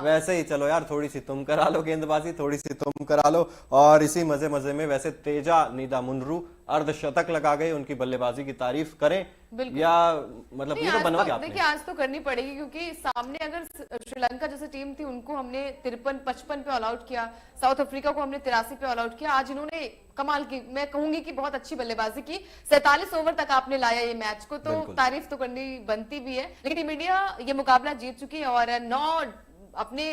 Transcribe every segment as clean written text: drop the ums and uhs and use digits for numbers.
वैसे ही चलो यार, थोड़ी सी तुम करा लो गेंदबाजी, थोड़ी सी तुम करा लो। और इसी मजे मजे में वैसे तेजा नीदा मुनरू अर्धशतक लगा गए, उनकी बल्लेबाजी की तारीफ करें या मतलब नहीं, ये तो आज बनवा तो दिया आपने। देखिए, आज तो करनी पड़ेगी क्योंकि सामने अगर श्रीलंका जैसी टीम थी उनको हमने 53-55 पे ऑल आउट किया, साउथ अफ्रीका को हमने 83 पे ऑल आउट किया। आज इन्होंने कमाल की, मैं कहूंगी कि बहुत अच्छी बल्लेबाजी की। 47 ओवर तक आपने लाया ये मैच को, तो तारीफ तो करनी बनती भी है। लेकिन टीम इंडिया ये मुकाबला जीत चुकी है और 9 अपने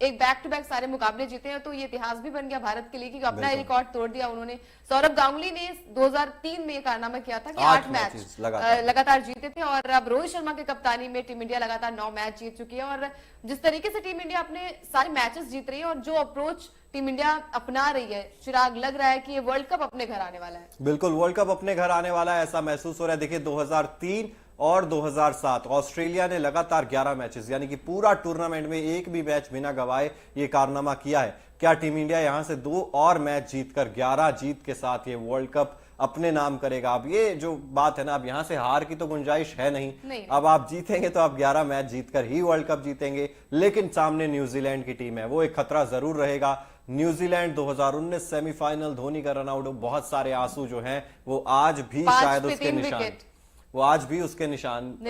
एक बैक टू बैक सारे मुकाबले जीते हैं, तो ये इतिहास भी बन गया भारत के लिए कि अपना रिकॉर्ड तोड़ दिया उन्होंने। सौरभ गांगुली ने 2003 में ये कारनामा किया था कि 8 मैच लगातार जीते थे, और अब रोहित शर्मा की कप्तानी में टीम इंडिया लगातार 9 मैच जीत चुकी है। और जिस तरीके से टीम इंडिया अपने सारे मैचेस जीत रही है और जो अप्रोच टीम इंडिया अपना रही है, चिराग, लग रहा है कि ये वर्ल्ड कप अपने घर आने वाला है। बिल्कुल, वर्ल्ड कप अपने घर आने वाला है, ऐसा महसूस हो रहा है। देखिए 2003 और 2007 ऑस्ट्रेलिया ने लगातार 11 मैचेस, यानी कि पूरा टूर्नामेंट में एक भी मैच बिना गवाए ये कारनामा किया है। क्या टीम इंडिया यहां से 2 और मैच जीतकर 11 जीत के साथ ये वर्ल्ड कप अपने नाम करेगा? अब ये जो बात है ना, अब यहां से हार की तो गुंजाइश है नहीं। अब आप जीतेंगे तो आप 11 मैच जीतकर ही वर्ल्ड कप जीतेंगे। लेकिन सामने न्यूजीलैंड की टीम है, वो एक खतरा जरूर रहेगा। न्यूजीलैंड 2019 सेमीफाइनल, धोनी का रन आउट, बहुत सारे आंसू जो हैं वो आज भी शायद उसके निशान, वो आज भी उसके निशान भी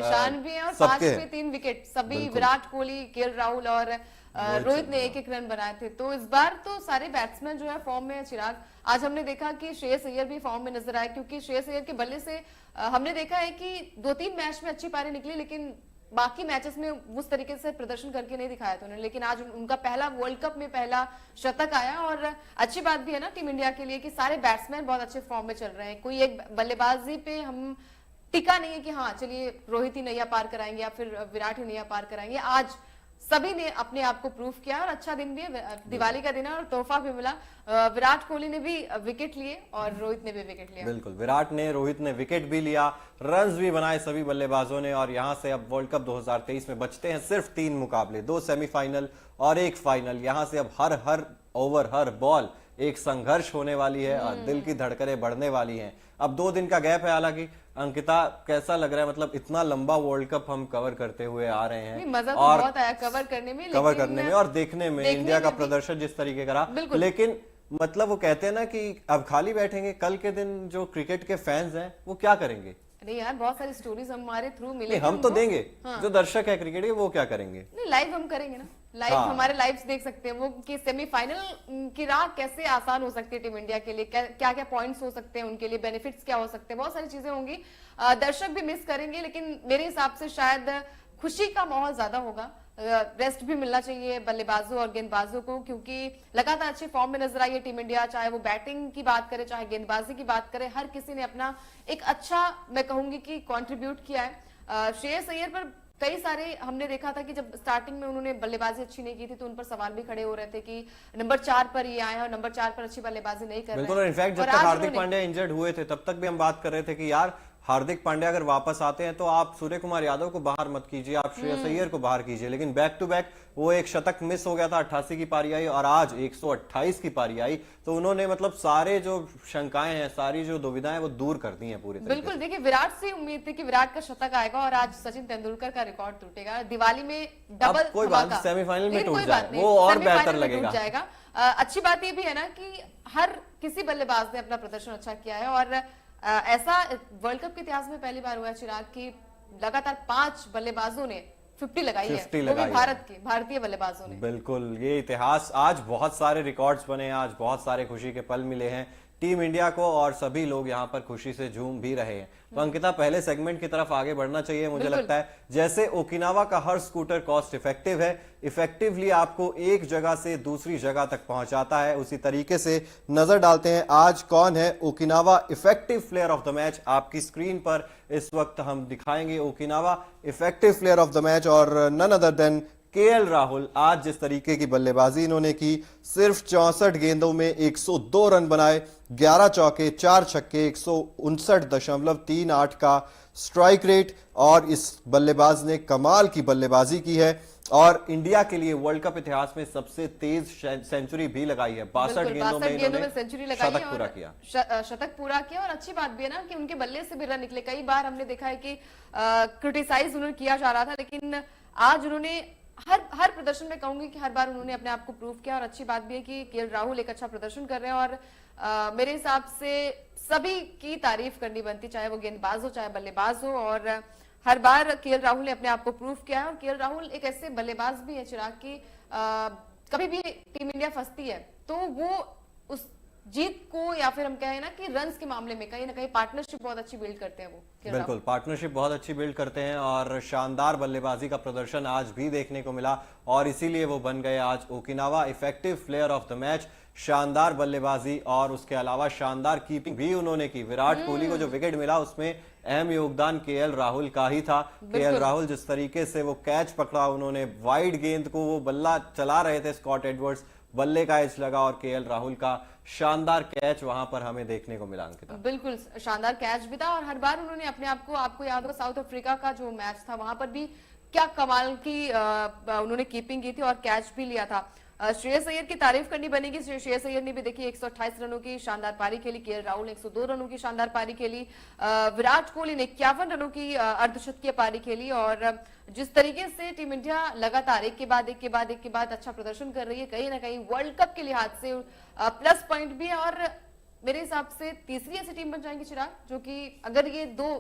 है। और 5 पे 3 विकेट सभी, विराट कोहली, केएल राहुल और रोहित ने एक रन बनाए थे। तो इस बार तो सारे बैट्समैन जो है फॉर्म में है। चिराग, आज हमने देखा कि श्रेयस अय्यर भी फॉर्म में नजर आए, क्योंकि श्रेयस अय्यर के बल्ले से हमने देखा है कि 2-3 मैच में अच्छी पारी निकली, लेकिन बाकी मैचेस में उस तरीके से प्रदर्शन करके नहीं दिखाया था उन्होंने। लेकिन आज उनका पहला वर्ल्ड कप में पहला शतक आया, और अच्छी बात भी है ना टीम इंडिया के लिए कि सारे बैट्समैन बहुत अच्छे फॉर्म में चल रहे हैं। कोई एक बल्लेबाजी पे हम टिका नहीं है कि हाँ चलिए रोहित ही नैया पार कराएंगे या फिर विराट ही नैया पार कराएंगे। आज सभी ने अपने आप को प्रूव किया, और अच्छा दिन भी है, दिवाली का दिन है और तोहफा भी मिला। विराट कोहली ने भी विकेट लिए और रोहित ने भी विकेट लिया। बिल्कुल, विराट ने, रोहित ने विकेट भी लिया, रन्स भी बनाए सभी बल्लेबाजों ने। और यहां से अब वर्ल्ड कप 2023 में बचते हैं सिर्फ 3 मुकाबले, 2 सेमीफाइनल और 1 फाइनल। यहां से अब हर ओवर, हर बॉल एक संघर्ष होने वाली है और दिल की धड़कनें बढ़ने वाली हैं। अब 2 दिन का गैप है। हालांकि अंकिता, कैसा लग रहा है, मतलब इतना लंबा वर्ल्ड कप हम कवर करते हुए आ रहे हैं, मजा तो बहुत आया कवर करने में और देखने में इंडिया का प्रदर्शन जिस तरीके का रहा। लेकिन मतलब वो कहते हैं ना कि अब खाली बैठेंगे, कल के दिन जो क्रिकेट के फैंस हैं वो क्या करेंगे? अरे यार, बहुत सारी स्टोरीज हमारे थ्रू मिले, हम तो देंगे। जो दर्शक है क्रिकेट के, वो क्या करेंगे? नहीं, लाइव हम करेंगे ना, लाइव हमारे लाइव्स देख सकते हैं वो कि सेमीफाइनल की राह कैसे आसान हो सकती है टीम इंडिया के लिए, क्या क्या पॉइंट्स हो सकते हैं उनके लिए, बेनिफिट्स क्या हो सकते हैं, बहुत सारी चीजें होंगी। दर्शक भी मिस करेंगे, लेकिन मेरे हिसाब से शायद खुशी का माहौल ज्यादा होगा। रेस्ट भी मिलना चाहिए बल्लेबाजों और गेंदबाजों को, क्योंकि लगातार अच्छे फॉर्म में नजर आई है टीम इंडिया। चाहे वो बैटिंग की बात करे, चाहे गेंदबाजी की बात करे, हर किसी ने अपना एक अच्छा, मैं कहूंगी कि कंट्रीब्यूट किया है। श्रेयस अय्यर पर कई सारे हमने देखा था कि जब स्टार्टिंग में उन्होंने बल्लेबाजी अच्छी नहीं की थी तो उन पर सवाल भी खड़े हो रहे थे कि नंबर 4 पर ये आए और नंबर 4 पर अच्छी बल्लेबाजी नहीं कर रहे हैं। बिल्कुल, इनफैक्ट जब तक हार्दिक पांड्या इंजर्ड हुए थे तब तक भी हम बात कर रहे थे कि यार हार्दिक पांड्या अगर वापस आते हैं तो आप सूर्य कुमार यादव को बाहर मत कीजिए, आप श्रेयस अय्यर को बाहर कीजिए। लेकिन बैक टू बैक वो एक शतक मिस हो गया था, 88 की पारी आई और आज 128 की पारी आई, तो उन्होंने मतलब सारे जो शंकाएं हैं, सारी जो दुविधाएं वो दूर कर दी हैं पूरी तरीके से। बिल्कुल, देखिए विराट से उम्मीद थी कि विराट का शतक आएगा और आज सचिन तेंदुलकर का रिकॉर्ड टूटेगा, दिवाली में डबल, कोई बात, सेमीफाइनल में टूट जाए वो और बेहतर लगेगा। अच्छी बात ये भी है ना कि हर किसी बल्लेबाज ने अपना प्रदर्शन अच्छा किया है, और ऐसा वर्ल्ड कप के इतिहास में पहली बार हुआ है चिराग की लगातार 5 बल्लेबाजों ने 50 लगाई है, वो भी भारतीय बल्लेबाजों ने। बिल्कुल, ये इतिहास, आज बहुत सारे रिकॉर्ड्स बने हैं, आज बहुत सारे खुशी के पल मिले हैं टीम इंडिया को और सभी लोग यहाँ पर खुशी से झूम भी रहे हैं। तो अंकिता, पहले सेगमेंट की तरफ आगे बढ़ना चाहिए मुझे लगता है। जैसे ओकिनावा का हर स्कूटर कॉस्ट इफेक्टिव है, इफेक्टिवली आपको एक जगह से दूसरी जगह तक पहुंचाता है, उसी तरीके से नजर डालते हैं आज कौन है Okinawa effective player of the match. आपकी स्क्रीन पर इस वक्त हम दिखाएंगे Okinawa effective player of the match, और none other than KL Rahul. आज जिस तरीके की बल्लेबाजी इन्होंने की, सिर्फ 64 गेंदों में 102 रन बनाए, 11 चौके 4 छक्के, 159.38 का स्ट्राइक रेट, और इस बल्लेबाज ने कमाल की बल्लेबाजी की है और इंडिया के लिए वर्ल्ड कप इतिहास में सबसे तेज सेंचुरी भी लगाई है। 62 गेंदों में सेंचुरी लगाई है, शतक पूरा किया। और अच्छी बात भी है ना कि उनके बल्ले से भी रन निकले। कई बार हमने देखा है कि क्रिटिसाइज उन्होंने किया जा रहा था, लेकिन आज उन्होंने हर हर प्रदर्शन में कहूंगी कि हर बार उन्होंने अपने आप को प्रूव किया, और अच्छी बात भी है कि केएल राहुल एक अच्छा प्रदर्शन कर रहे हैं। और मेरे हिसाब से सभी की तारीफ करनी बनती, चाहे वो गेंदबाज हो चाहे बल्लेबाज हो। और हर बार केएल राहुल ने अपने आप को प्रूव किया है। और केएल राहुल एक ऐसे बल्लेबाज भी है चिराग की कभी भी टीम इंडिया फंसती है तो वो उस जीत को, या फिर हम कहें ना कि रन्स के मामले में कहीं ना कहीं पार्टनरशिप बहुत अच्छी बिल्ड करते हैं वो। बिल्कुल, पार्टनरशिप बहुत अच्छी बिल्ड करते हैं और शानदार बल्लेबाजी का प्रदर्शन आज भी देखने को मिला और इसीलिए वो बन गए आज Okinawa effective player of the match. शानदार बल्लेबाजी और उसके अलावा शानदार कीपिंग भी उन्होंने की। विराट कोहली को जो विकेट मिला उसमें अहम योगदान केएल राहुल का ही था। केएल राहुल जिस तरीके से वो कैच पकड़ा, उन्होंने वाइड गेंद को, वो बल्ला चला रहे थे स्कॉट एडवर्ड्स, बल्ले का एज लगा और केएल राहुल का शानदार कैच वहां पर हमें देखने को मिला। अंकिता, बिल्कुल शानदार कैच भी था और हर बार उन्होंने अपने आप को, आपको याद होगा साउथ अफ्रीका का जो मैच था वहां पर भी क्या कमाल की उन्होंने कीपिंग की थी और कैच भी लिया था। श्रेयस अय्यर की तारीफ करनी बनेगी। श्रेयस अय्यर ने भी देखिए 128 रनों की शानदार पारी खेली, केएल राहुल ने 102 रनों की शानदार पारी खेली, विराट कोहली ने 51 रनों की अर्धशतकीय पारी खेली। और जिस तरीके से टीम इंडिया लगातार एक के बाद अच्छा प्रदर्शन कर रही है, कहीं ना कहीं वर्ल्ड कप के लिहाज से प्लस पॉइंट भी है। और मेरे हिसाब से तीसरी ऐसी टीम बन जाएंगी चिराग जो कि अगर ये दो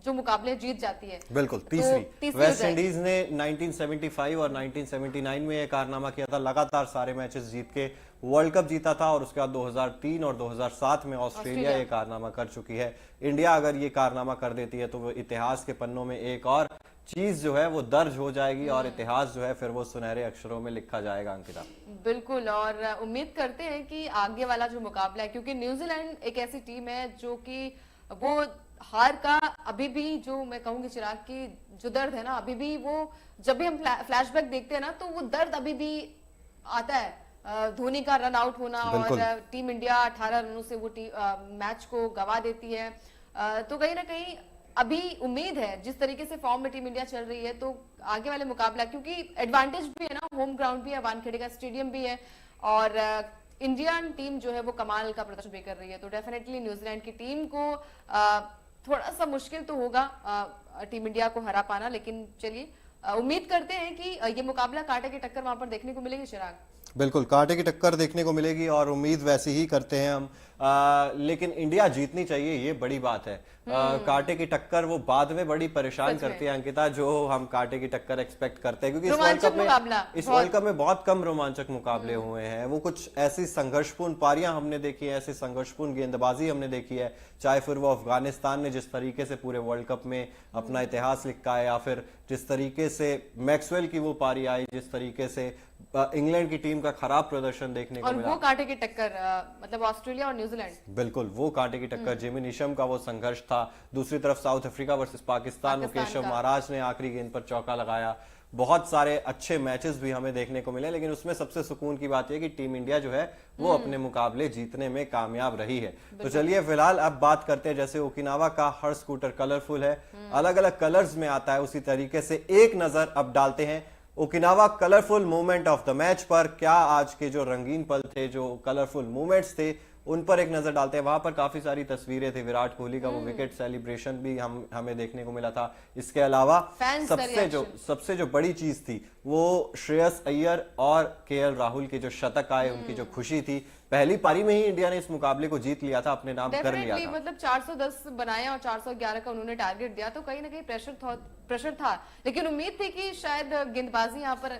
जो मुकाबले जीत जाती है। बिल्कुल तीसरी वेस्ट इंडीज ने 1975 और 1979 में यह कारनामा किया था, लगातार सारे मैचेस जीत के वर्ल्ड कप जीता था। और उसके बाद 2003 और 2007 में ऑस्ट्रेलिया ये कारनामा कर चुकी है। इंडिया अगर ये कारनामा कर देती है तो वो इतिहास के पन्नों में एक और चीज जो है वो दर्ज हो जाएगी और इतिहास जो है फिर वो सुनहरे अक्षरों में लिखा जाएगा। अंकिता, बिल्कुल, और उम्मीद करते हैं कि आगे वाला जो मुकाबला है, क्योंकि न्यूजीलैंड एक ऐसी टीम है जो कि वो हार का अभी भी, जो मैं कहूंगी चिराग की जो दर्द है ना, अभी भी वो जब भी हम फ्लैशबैक देखते हैं ना तो वो दर्द अभी भी आता है। धोनी का रन आउट होना और टीम इंडिया 18 रनों से वो मैच को गवा देती है। तो कहीं ना कहीं अभी उम्मीद है, जिस तरीके से फॉर्म में टीम इंडिया चल रही है, तो आगे वाले मुकाबला, क्योंकि एडवांटेज भी है ना, होम ग्राउंड भी है, वानखेड़े का स्टेडियम भी है और इंडियन टीम जो है वो कमाल का प्रदर्शन भी कर रही है। तो डेफिनेटली न्यूजीलैंड की टीम को थोड़ा सा मुश्किल तो होगा टीम इंडिया को हरा पाना, लेकिन चलिए उम्मीद करते हैं कि ये मुकाबला कांटे की टक्कर वहां पर देखने को मिलेगी चिराग। बिल्कुल कांटे की टक्कर देखने को मिलेगी और उम्मीद वैसी ही करते हैं हम। लेकिन इंडिया जीतनी चाहिए, ये बड़ी बात है। कांटे की टक्कर वो बाद में बड़ी परेशान करती है अंकिता, जो हम कांटे की टक्कर एक्सपेक्ट करते हैं, क्योंकि इस वर्ल्ड कप में बहुत कम रोमांचक मुकाबले हुए हैं। वो कुछ ऐसी संघर्षपूर्ण पारियां हमने देखी है, ऐसी संघर्षपूर्ण गेंदबाजी हमने देखी है, चाहे फिर वो अफगानिस्तान ने जिस तरीके से पूरे वर्ल्ड कप में अपना इतिहास लिखा है, या फिर जिस तरीके से मैक्सवेल की वो पारी आई, जिस तरीके से इंग्लैंड की टीम का खराब प्रदर्शन देखने को मिला। वो कांटे की टक्कर मतलब ऑस्ट्रेलिया और न्यूजीलैंड, बिल्कुल वो कांटे की टक्कर। जिमी नीशम का वो संघर्ष था। दूसरी तरफ साउथ अफ्रीका वर्सेस पाकिस्तान में केशव महाराज ने आखिरी गेंद पर चौका लगाया। बहुत सारे अच्छे मैचेस भी हमें देखने को मिले, लेकिन उसमें सबसे सुकून की बात यह कि टीम इंडिया जो है वो अपने मुकाबले जीतने में कामयाब रही है। तो चलिए फिलहाल अब बात करते हैं, जैसे ओकिनावा का हर स्कूटर कलरफुल है, अलग अलग कलर्स में आता है, उसी तरीके से एक नजर अब डालते हैं Okinawa colourful movement of the match पर। क्या आज के जो रंगीन पल थे, जो कलरफुल मूवमेंट्स थे, उन पर एक नजर डालते हैं। वहां पर काफी सारी तस्वीरें थी, विराट कोहली का वो विकेट सेलिब्रेशन भी हमें देखने को मिला था। इसके अलावा सबसे जो बड़ी चीज थी वो श्रेयस अय्यर और केएल राहुल के जो शतक आए, उनकी जो खुशी थी। पहली पारी में ही इंडिया ने इस मुकाबले को जीत लिया था, अपने नाम कर लिया था। मतलब 410 बनाया और 411 का उन्होंने टारगेट दिया, तो कहीं ना कहीं प्रेशर था, लेकिन उम्मीद थी कि शायद गेंदबाजी यहाँ पर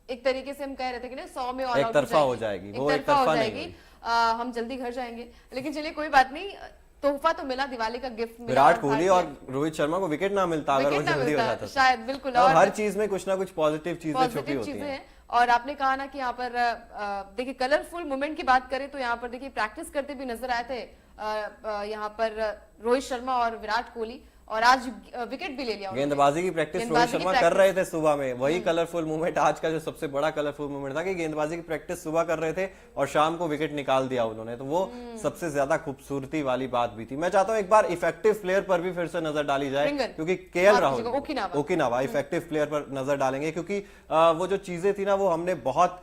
एक तरीके से हम कह रहे थे कि ना 100 में एक तरफा हो जाएगी, वो एक तरफा नहीं, हम जल्दी घर जाएंगे। लेकिन चलिए कोई बात नहीं, तोहफा तो मिला, दिवाली का गिफ्ट मिला। विराट कोहली और रोहित शर्मा को विकेट ना मिलता अगर वो जल्दी हो जाता शायद। बिल्कुल, और हर चीज में कुछ ना कुछ पॉजिटिव चीजें छुपी होती हैं। और आपने कहा ना कि यहाँ पर देखिए कलरफुल मोमेंट की बात करें तो यहाँ पर देखिए प्रैक्टिस करते भी नजर आए थे यहाँ पर रोहित शर्मा और विराट कोहली, और आज विकेट भी ले लिया। गेंदबाजी की प्रैक्टिस रोहित शर्मा कर रहे थे सुबह में, वही कलरफुल मूवमेंट आज का जो सबसे बड़ा कलरफुल मूवमेंट था कि गेंदबाजी की प्रैक्टिस सुबह कर रहे थे और शाम को विकेट निकाल दिया उन्होंने। तो वो सबसे ज्यादा खूबसूरती वाली बात भी थी। मैं चाहता हूं एक बार इफेक्टिव प्लेयर पर भी फिर से नजर डाली जाए, क्योंकि KL Rahul Okinawa effective player पर नजर डालेंगे, क्योंकि वो जो चीजें थी ना वो हमने बहुत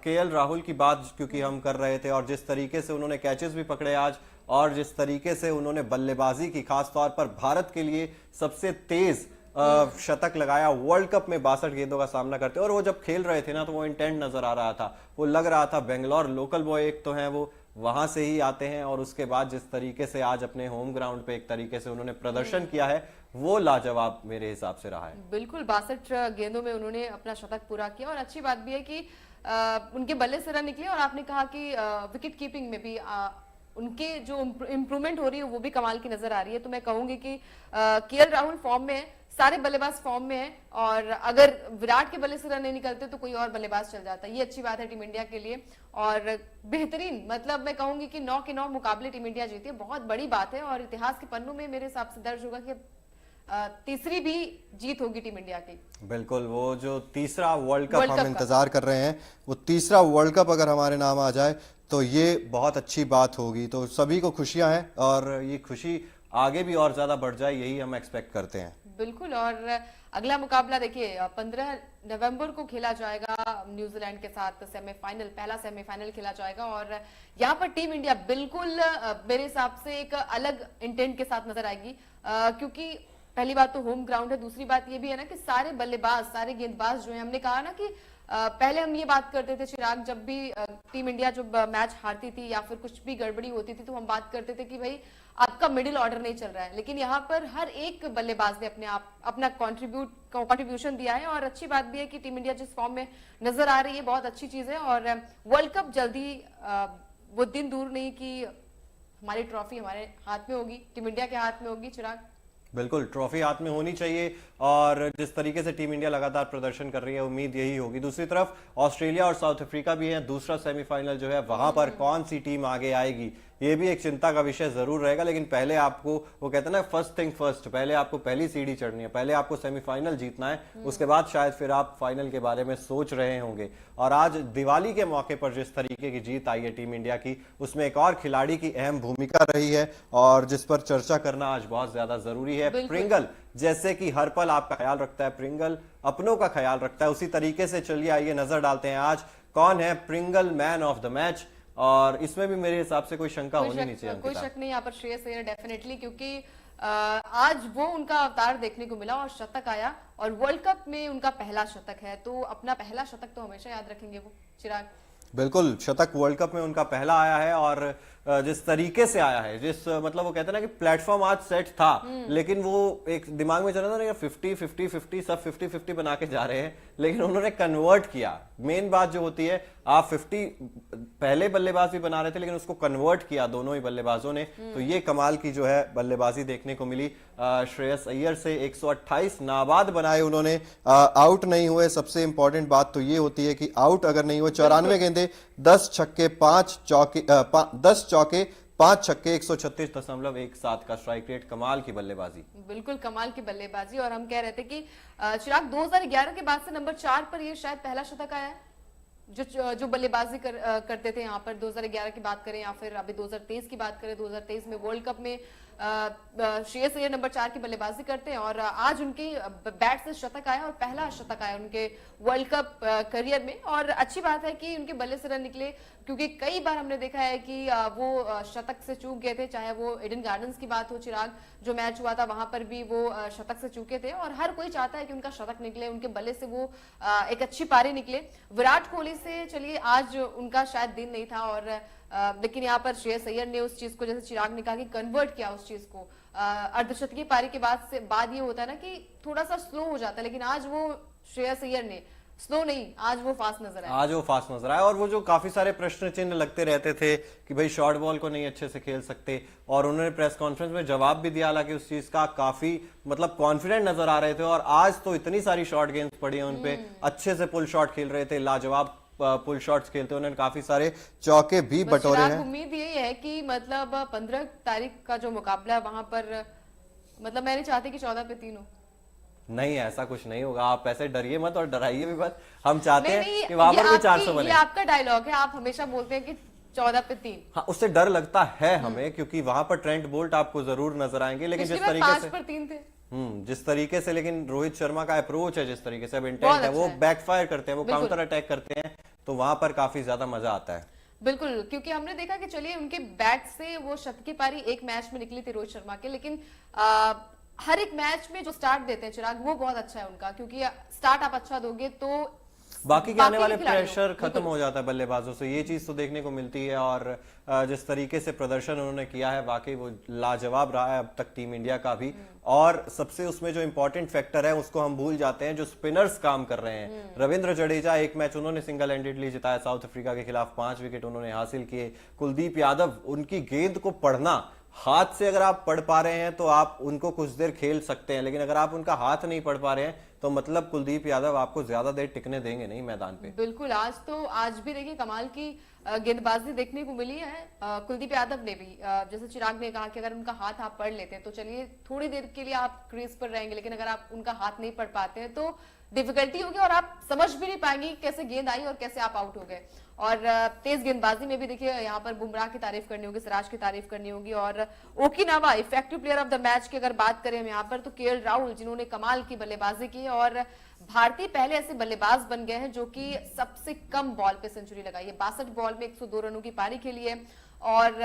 केएल राहुल की बात क्योंकि हम कर रहे थे, और जिस तरीके से उन्होंने कैचेस भी पकड़े आज, और जिस तरीके से उन्होंने बल्लेबाजी की, खास तौर पर भारत के लिए सबसे तेज शतक लगाया वर्ल्ड कप में 62 गेंदों का सामना करते, और वो जब खेल रहे थे ना तो वो इंटेंट नजर आ रहा था, वो लग रहा था बेंगलोर लोकल बॉय एक तो है, वो वहां से ही आते हैं, और उसके बाद जिस तरीके से आज अपने होम ग्राउंड पे एक तरीके से उन्होंने प्रदर्शन किया है वो लाजवाब मेरे हिसाब से रहा है। बिल्कुल 62 गेंदों में उन्होंने अपना शतक पूरा किया, और अच्छी बात भी है कि उनके बल्ले से रन निकले, और आपने कहा कि विकेट कीपिंग में भी उनके जो इम्प्रूवमेंट हो रही है वो भी कमाल की नजर आ रही है। तो मैं कहूंगी कि केएल राहुल फॉर्म में है, सारे बल्लेबाज फॉर्म में है, और अगर विराट के बल्ले से रन नहीं निकलते तो कोई और बल्लेबाज चल जाता है। ये अच्छी बात है टीम इंडिया के लिए, और बेहतरीन, मतलब मैं कहूंगी कि 9 के 9 मुकाबले टीम इंडिया जीती है, बहुत बड़ी बात है, और इतिहास के पन्नों में मेरे हिसाब से दर्ज होगा कि तीसरी भी जीत होगी टीम इंडिया की। बिल्कुल, वो जो तीसरा वर्ल्ड कप हम इंतजार कर रहे हैं, वो तीसरा वर्ल्ड कप अगर हमारे नाम आ जाए तो ये बहुत अच्छी बात होगी। तो सभी को खुशियां हैं, और ये खुशी आगे भी और ज्यादा बढ़ जाए, यही हम एक्सपेक्ट करते हैं। बिल्कुल, और अगला मुकाबला देखिए 15 नवंबर को खेला जाएगा न्यूजीलैंड के साथ, सेमीफाइनल, पहला सेमीफाइनल खेला जाएगा, और यहाँ पर टीम इंडिया बिल्कुल मेरे हिसाब से एक अलग इंटेंट के साथ नजर आएगी, क्योंकि पहली बात तो होम ग्राउंड है, दूसरी बात ये भी है ना कि सारे बल्लेबाज, सारे गेंदबाज जो है, हमने कहा ना कि पहले हम ये बात करते थे चिराग, जब भी टीम इंडिया जब मैच हारती थी या फिर कुछ भी गड़बड़ी होती थी तो हम बात करते थे कि भाई आपका मिडिल ऑर्डर नहीं चल रहा है, लेकिन यहाँ पर हर एक बल्लेबाज ने अपना कंट्रीब्यूशन दिया है, और अच्छी बात भी है कि टीम इंडिया जिस फॉर्म में नजर आ रही है बहुत अच्छी चीज है, और वर्ल्ड कप जल्दी वो दिन दूर नहीं कि हमारी ट्रॉफी हमारे हाथ में होगी, टीम इंडिया के हाथ में होगी। चिराग बिल्कुल, ट्रॉफी हाथ में होनी चाहिए, और जिस तरीके से टीम इंडिया लगातार प्रदर्शन कर रही है उम्मीद यही होगी। दूसरी तरफ ऑस्ट्रेलिया और साउथ अफ्रीका भी है, दूसरा सेमीफाइनल जो है वहां पर कौन सी टीम आगे आएगी ये भी एक चिंता का विषय जरूर रहेगा, लेकिन पहले आपको, वो कहते हैं ना फर्स्ट थिंग फर्स्ट, पहले आपको पहली सीढ़ी चढ़नी है, पहले आपको सेमीफाइनल जीतना है, उसके बाद शायद फिर आप फाइनल के बारे में सोच रहे होंगे। और आज दिवाली के मौके पर जिस तरीके की जीत आई है टीम इंडिया की, उसमें एक और खिलाड़ी की अहम भूमिका रही है और जिस पर चर्चा करना आज बहुत ज्यादा जरूरी है। प्रिंगल, जैसे कि हर पल आपका ख्याल रखता है प्रिंगल, अपनों का ख्याल रखता है, उसी तरीके से चलिए आइए नजर डालते हैं आज कौन है Pringle man of the match, और इसमें भी मेरे हिसाब से कोई शंका होनी नहीं चाहिए। कोई शक नहीं यहाँ पर श्रेयस अय्यर डेफिनेटली, क्योंकि आज वो उनका अवतार देखने को मिला और शतक आया, और वर्ल्ड कप में उनका पहला शतक है, तो अपना पहला शतक तो हमेशा याद रखेंगे वो। चिराग बिल्कुल, शतक वर्ल्ड कप में उनका पहला आया है, और जिस तरीके से आया है, जिस मतलब वो कहते हैं ना कि प्लेटफॉर्म आज सेट था, लेकिन वो एक दिमाग में चल रहा था ना 50-50-50 सब 50-50 बना के जा रहे हैं, लेकिन उन्होंने कन्वर्ट किया। मेन बात जो होती है, आप 50 पहले बल्लेबाज भी बना रहे थे लेकिन उसको कन्वर्ट किया दोनों ही बल्लेबाजों ने, तो ये कमाल की जो है बल्लेबाजी देखने को मिली श्रेयस अय्यर से। 128 नाबाद बनाए उन्होंने, आउट नहीं हुए। सबसे इंपॉर्टेंट बात तो ये होती है कि आउट अगर नहीं हुए, 94 गेंदे, 10 छक्के 5 चौके, 10 चौके 5 छक्के, 136.17 का स्ट्राइक रेट, कमाल की बल्लेबाजी। बिल्कुल कमाल की बल्लेबाजी, और हम कह रहे थे कि चिराग 2011 के बाद से नंबर 4 पर ये शायद पहला शतक आया है जो बल्लेबाजी करते थे यहाँ पर। 2011 की बात करें या फिर अभी 2023 की बात करें, 2023 में वर्ल्ड कप में श्रेयस अय्यर नंबर 4 की बल्लेबाजी करते हैं, और आज उनके बैट से शतक आया और पहला शतक आया उनके वर्ल्ड कप करियर में। और अच्छी बात है कि उनके बल्ले से रन निकले, क्योंकि कई बार हमने देखा है कि वो शतक से चूक गए थे, चाहे वो ईडन गार्डन्स की बात हो, चिराग जो मैच हुआ था वहां पर भी वो शतक से चूके थे, और हर कोई चाहता है कि उनका शतक निकले, उनके बल्ले से वो एक अच्छी पारी निकले। विराट कोहली से चलिए आज उनका शायद दिन नहीं था, और लेकिन यहाँ पर श्रेयस अय्यर ने उस चीज को, जैसे चिराग ने कहा कि कन्वर्ट किया उस चीज को। अर्धशतकीय पारी के बाद ये होता है ना कि थोड़ा सा स्लो हो जाता है, लेकिन आज वो श्रेयस अय्यर ने स्लो नहीं, आज वो फास्ट नजर आया। आज वो फास्ट नजर आया, और वो जो काफी सारे प्रश्न चिन्ह लगते रहते थे कि भाई शॉर्ट बॉल को नहीं अच्छे से खेल सकते, और उन्होंने प्रेस कॉन्फ्रेंस में जवाब भी दिया, हालांकि उस चीज का काफी मतलब कॉन्फिडेंट नजर आ रहे थे। और आज तो इतनी सारी शॉर्ट गेंद पड़ी है उनपे, अच्छे से पुल शॉट खेल रहे थे, लाजवाब पुल शॉट्स खेलते, उन्होंने काफी सारे चौके भी बटोरे हैं। उम्मीद यही है कि मतलब 15 तारीख का जो मुकाबला है वहां पर, मतलब मैं नहीं चाहती कि 14 पे 3 हो। नहीं, ऐसा कुछ नहीं होगा, आप ऐसे डरिए मत और डराइए भी मत, हम चाहते हैं कि वहां पर भी 400 बने। ये आपका डायलॉग है, आप हमेशा बोलते हैं कि 14 पे 3। हाँ, उससे डर लगता है हमें, क्योंकि वहां पर ट्रेंट बोल्ट आपको जरूर नजर आएंगे, लेकिन जिस तरीके से 5 पर 3 थे, जिस तरीके से, लेकिन रोहित शर्मा का अप्रोच है, जिस तरीके से अब इंटेंट है, वो बैकफायर करते हैं, वो काउंटर अटैक करते हैं, तो वहां पर काफी ज्यादा मजा आता है। बिल्कुल, क्योंकि हमने देखा कि चलिए उनके बैट से वो शतकीय पारी एक मैच में निकली थी रोहित शर्मा के, लेकिन हर एक मैच में जो स्टार्ट देते हैं चिराग, वो बहुत अच्छा है उनका, क्योंकि स्टार्ट आप अच्छा दोगे तो बाकी के आने वाले खिलाड़ियों, प्रेशर खत्म हो जाता है बल्लेबाजों से, ये चीज तो देखने को मिलती है। और जिस तरीके से प्रदर्शन उन्होंने किया है वाकई वो लाजवाब रहा है अब तक टीम इंडिया का भी। और सबसे उसमें जो इंपॉर्टेंट फैक्टर है उसको हम भूल जाते हैं, जो स्पिनर्स काम कर रहे हैं। रविंद्र जडेजा एक मैच उन्होंने सिंगल हैंडेडली जिताया साउथ अफ्रीका के खिलाफ, 5 विकेट उन्होंने हासिल किए। कुलदीप यादव, उनकी गेंद को पढ़ना, हाथ से अगर आप पढ़ पा रहे हैं तो आप उनको कुछ देर खेल सकते हैं, लेकिन अगर आप उनका हाथ नहीं पढ़ पा रहे हैं तो मतलब कुलदीप यादव आपको ज्यादा देर टिकने देंगे नहीं मैदान पे। बिल्कुल, आज भी देखिए कमाल की गेंदबाजी देखने को मिली है कुलदीप यादव ने भी। जैसे चिराग ने कहा कि अगर उनका हाथ आप पढ़ लेते हैं तो चलिए थोड़ी देर के लिए आप क्रीज पर रहेंगे, लेकिन अगर आप उनका हाथ नहीं पढ़ पाते हैं तो डिफिकल्टी होगी और आप समझ भी नहीं पाएंगे कैसे गेंद आई और कैसे आप आउट हो गए। और तेज गेंदबाजी में भी देखिए यहाँ पर बुमराह की तारीफ करनी होगी, सिराज की तारीफ करनी होगी। और Okinawa effective player of the match की अगर बात करें हम यहाँ पर, तो केएल राहुल जिन्होंने कमाल की बल्लेबाजी की और भारतीय पहले ऐसे बल्लेबाज बन गए हैं जो कि सबसे कम बॉल पे सेंचुरी लगाई है। 62 बॉल में 102 रनों की पारी खेली है और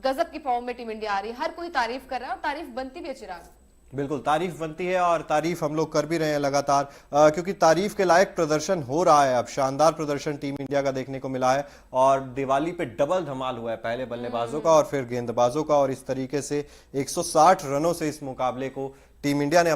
गजब की फॉर्म में टीम इंडिया आ रही है। हर कोई तारीफ कर रहा है और तारीफ बनती भी है चिराग। बिल्कुल तारीफ बनती है और तारीफ हम लोग कर भी रहे हैं लगातार, क्योंकि तारीफ के लायक प्रदर्शन हो रहा है। अब शानदार प्रदर्शन टीम इंडिया का देखने को मिला है और दिवाली पे डबल धमाल हुआ है, पहले बल्लेबाजों का और फिर गेंदबाजों का। और इस तरीके से 160 रनों से इस मुकाबले को टीम इंडिया ने